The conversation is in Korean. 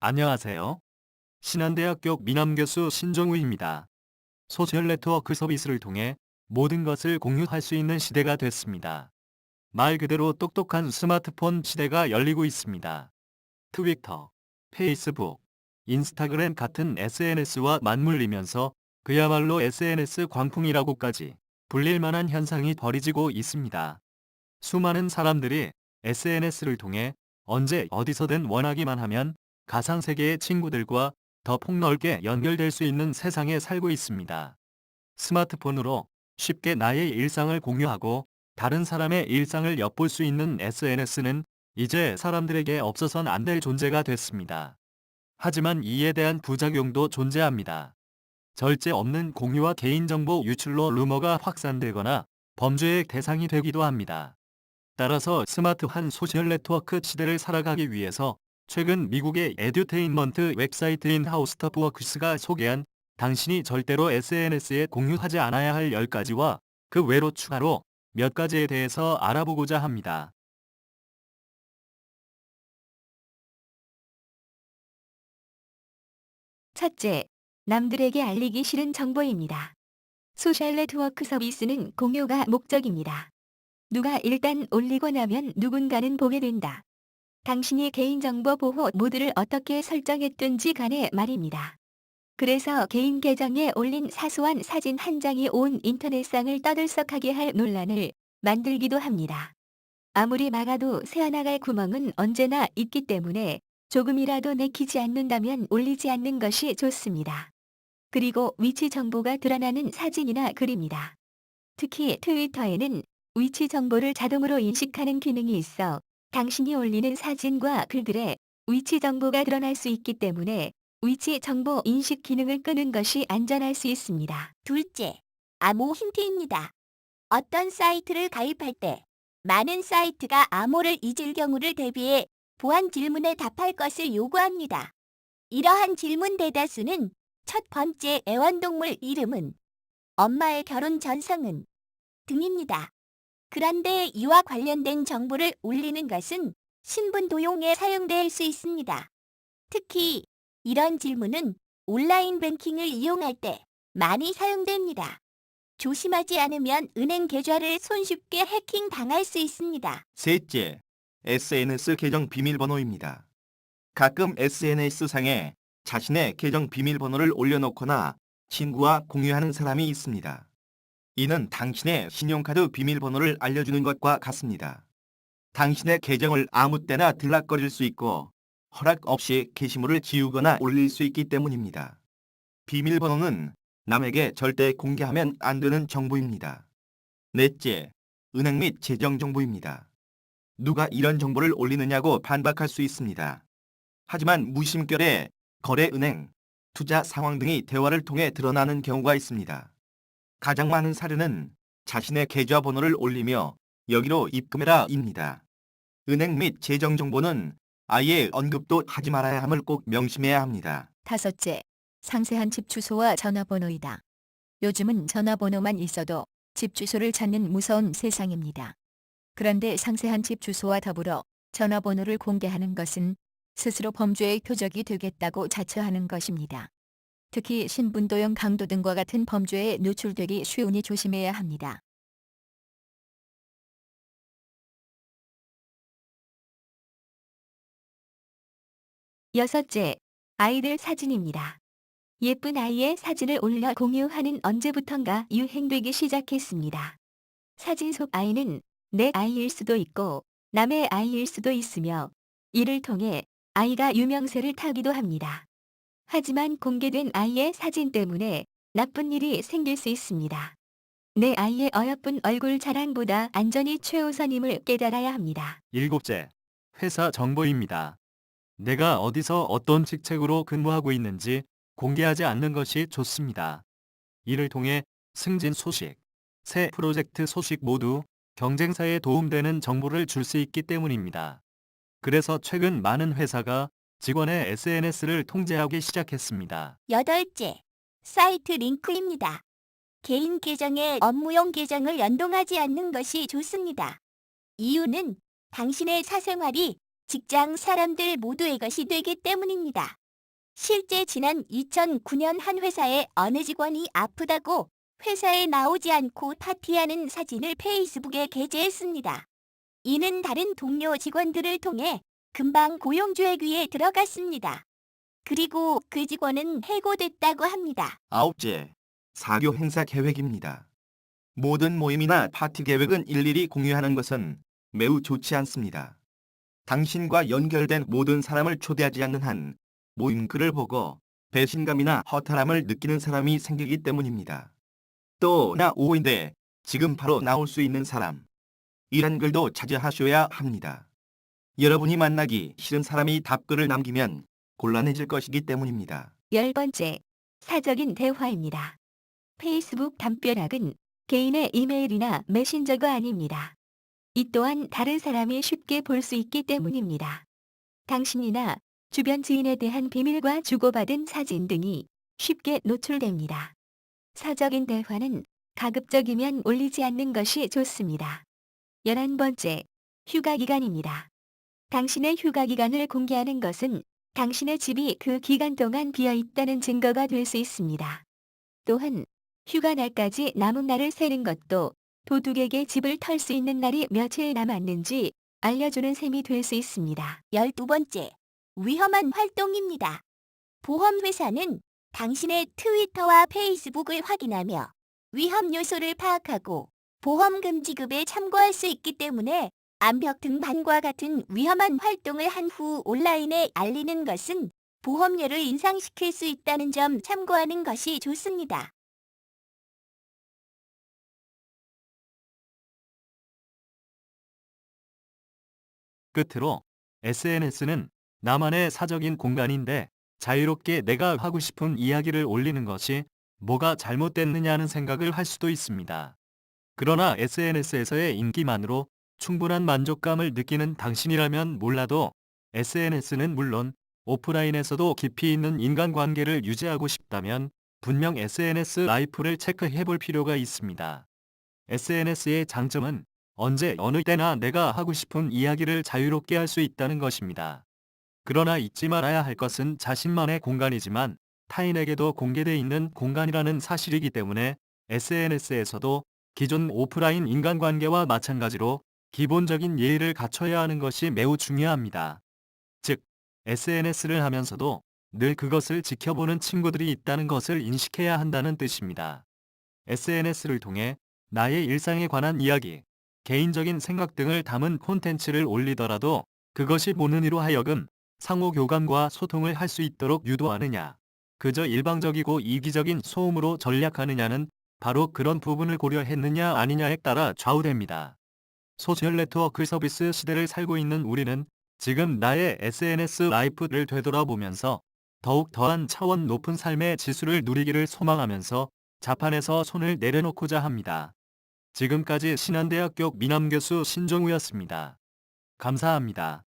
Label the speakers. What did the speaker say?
Speaker 1: 안녕하세요. 신한대학교 미남교수 신종우입니다. 소셜네트워크 서비스를 통해 모든 것을 공유할 수 있는 시대가 됐습니다. 말 그대로 똑똑한 스마트폰 시대가 열리고 있습니다. 트위터, 페이스북, 인스타그램 같은 SNS와 맞물리면서 그야말로 SNS 광풍이라고까지 불릴 만한 현상이 벌어지고 있습니다. 수많은 사람들이 SNS를 통해 언제 어디서든 원하기만 하면 가상세계의 친구들과 더 폭넓게 연결될 수 있는 세상에 살고 있습니다. 스마트폰으로 쉽게 나의 일상을 공유하고 다른 사람의 일상을 엿볼 수 있는 SNS는 이제 사람들에게 없어선 안 될 존재가 됐습니다. 하지만 이에 대한 부작용도 존재합니다. 절제 없는 공유와 개인정보 유출로 루머가 확산되거나 범죄의 대상이 되기도 합니다. 따라서 스마트한 소셜네트워크 시대를 살아가기 위해서 최근 미국의 에듀테인먼트 웹사이트인 하우스터브워크스가 소개한 당신이 절대로 SNS에 공유하지 않아야 할 10가지와 그 외로 추가로 몇 가지에 대해서 알아보고자 합니다.
Speaker 2: 첫째, 남들에게 알리기 싫은 정보입니다. 소셜 네트워크 서비스는 공유가 목적입니다. 누가 일단 올리고 나면 누군가는 보게 된다. 당신이 개인정보 보호 모드를 어떻게 설정했든지 간에 말입니다. 그래서 개인 계정에 올린 사소한 사진 한 장이 온 인터넷상을 떠들썩하게 할 논란을 만들기도 합니다. 아무리 막아도 새어나갈 구멍은 언제나 있기 때문에 조금이라도 내키지 않는다면 올리지 않는 것이 좋습니다. 그리고 위치 정보가 드러나는 사진이나 글입니다. 특히 트위터에는 위치 정보를 자동으로 인식하는 기능이 있어 당신이 올리는 사진과 글들의 위치 정보가 드러날 수 있기 때문에 위치 정보 인식 기능을 끄는 것이 안전할 수 있습니다.
Speaker 3: 둘째, 암호 힌트입니다. 어떤 사이트를 가입할 때 많은 사이트가 암호를 잊을 경우를 대비해 보안 질문에 답할 것을 요구합니다. 이러한 질문 대다수는 첫 번째 애완동물 이름은, 엄마의 결혼 전성은 등입니다. 그런데 이와 관련된 정보를 올리는 것은 신분 도용에 사용될 수 있습니다. 특히 이런 질문은 온라인 뱅킹을 이용할 때 많이 사용됩니다. 조심하지 않으면 은행 계좌를 손쉽게 해킹 당할 수 있습니다.
Speaker 4: 셋째, SNS 계정 비밀번호입니다. 가끔 SNS상에 자신의 계정 비밀번호를 올려놓거나 친구와 공유하는 사람이 있습니다. 이는 당신의 신용카드 비밀번호를 알려주는 것과 같습니다. 당신의 계정을 아무 때나 들락거릴 수 있고 허락 없이 게시물을 지우거나 올릴 수 있기 때문입니다. 비밀번호는 남에게 절대 공개하면 안 되는 정보입니다. 넷째, 은행 및 재정 정보입니다. 누가 이런 정보를 올리느냐고 반박할 수 있습니다. 하지만 무심결에 거래 은행, 투자 상황 등이 대화를 통해 드러나는 경우가 있습니다. 가장 많은 사례는 자신의 계좌번호를 올리며 여기로 입금해라입니다. 은행 및 재정 정보는 아예 언급도 하지 말아야 함을 꼭 명심해야 합니다.
Speaker 2: 다섯째, 상세한 집 주소와 전화번호이다. 요즘은 전화번호만 있어도 집 주소를 찾는 무서운 세상입니다. 그런데 상세한 집 주소와 더불어 전화번호를 공개하는 것은 스스로 범죄의 표적이 되겠다고 자처하는 것입니다. 특히 신분도용 강도 등과 같은 범죄에 노출되기 쉬우니 조심해야 합니다. 여섯째, 아이들 사진입니다. 예쁜 아이의 사진을 올려 공유하는 언제부턴가 유행되기 시작했습니다. 사진 속 아이는 내 아이일 수도 있고 남의 아이일 수도 있으며 이를 통해 아이가 유명세를 타기도 합니다. 하지만 공개된 아이의 사진 때문에 나쁜 일이 생길 수 있습니다. 내 아이의 어여쁜 얼굴 자랑보다 안전이 최우선임을 깨달아야 합니다.
Speaker 1: 일곱째, 회사 정보입니다. 내가 어디서 어떤 직책으로 근무하고 있는지 공개하지 않는 것이 좋습니다. 이를 통해 승진 소식, 새 프로젝트 소식 모두 경쟁사에 도움되는 정보를 줄 수 있기 때문입니다. 그래서 최근 많은 회사가 직원의 SNS를 통제하기 시작했습니다.
Speaker 3: 여덟째, 사이트 링크입니다. 개인 계정에 업무용 계정을 연동하지 않는 것이 좋습니다. 이유는 당신의 사생활이 직장 사람들 모두의 것이 되기 때문입니다. 실제 지난 2009년 한 회사의 어느 직원이 아프다고 회사에 나오지 않고 파티하는 사진을 페이스북에 게재했습니다. 이는 다른 동료 직원들을 통해 금방 고용주의귀에 들어갔습니다. 그리고 그 직원은 해고됐다고 합니다.
Speaker 4: 9째, 사교 행사 계획입니다. 모든 모임이나 파티 계획은 일일이 공유하는 것은 매우 좋지 않습니다. 당신과 연결된 모든 사람을 초대하지 않는 한 모임 글을 보고 배신감이나 허탈함을 느끼는 사람이 생기기 때문입니다. 또 나 5인데 지금 바로 나올 수 있는 사람. 이런 글도 자제하셔야 합니다. 여러분이 만나기 싫은 사람이 답글을 남기면 곤란해질 것이기 때문입니다.
Speaker 2: 10번째, 사적인 대화입니다. 페이스북 담벼락은 개인의 이메일이나 메신저가 아닙니다. 이 또한 다른 사람이 쉽게 볼 수 있기 때문입니다. 당신이나 주변 지인에 대한 비밀과 주고받은 사진 등이 쉽게 노출됩니다. 사적인 대화는 가급적이면 올리지 않는 것이 좋습니다. 11번째, 휴가 기간입니다. 당신의 휴가 기간을 공개하는 것은 당신의 집이 그 기간 동안 비어 있다는 증거가 될 수 있습니다. 또한 휴가 날까지 남은 날을 세는 것도 도둑에게 집을 털 수 있는 날이 며칠 남았는지 알려주는 셈이 될 수 있습니다.
Speaker 3: 12번째, 위험한 활동입니다. 보험회사는 당신의 트위터와 페이스북을 확인하며 위험 요소를 파악하고 보험금 지급에 참고할 수 있기 때문에 암벽 등반과 같은 위험한 활동을 한 후 온라인에 알리는 것은 보험료를 인상시킬 수 있다는 점 참고하는 것이 좋습니다.
Speaker 1: 끝으로 SNS는 나만의 사적인 공간인데 자유롭게 내가 하고 싶은 이야기를 올리는 것이 뭐가 잘못됐느냐는 생각을 할 수도 있습니다. 그러나 SNS에서의 인기만으로 충분한 만족감을 느끼는 당신이라면 몰라도 SNS는 물론 오프라인에서도 깊이 있는 인간관계를 유지하고 싶다면 분명 SNS 라이프를 체크해 볼 필요가 있습니다. SNS의 장점은 언제 어느 때나 내가 하고 싶은 이야기를 자유롭게 할 수 있다는 것입니다. 그러나 잊지 말아야 할 것은 자신만의 공간이지만 타인에게도 공개되어 있는 공간이라는 사실이기 때문에 SNS에서도 기존 오프라인 인간관계와 마찬가지로 기본적인 예의를 갖춰야 하는 것이 매우 중요합니다. 즉, SNS를 하면서도 늘 그것을 지켜보는 친구들이 있다는 것을 인식해야 한다는 뜻입니다. SNS를 통해 나의 일상에 관한 이야기, 개인적인 생각 등을 담은 콘텐츠를 올리더라도 그것이 보는 이로 하여금 상호 교감과 소통을 할 수 있도록 유도하느냐, 그저 일방적이고 이기적인 소음으로 전략하느냐는 바로 그런 부분을 고려했느냐 아니냐에 따라 좌우됩니다. 소셜 네트워크 서비스 시대를 살고 있는 우리는 지금 나의 SNS 라이프를 되돌아보면서 더욱 더한 차원 높은 삶의 지수를 누리기를 소망하면서 자판에서 손을 내려놓고자 합니다. 지금까지 신한대학교 미남교수 신종우였습니다. 감사합니다.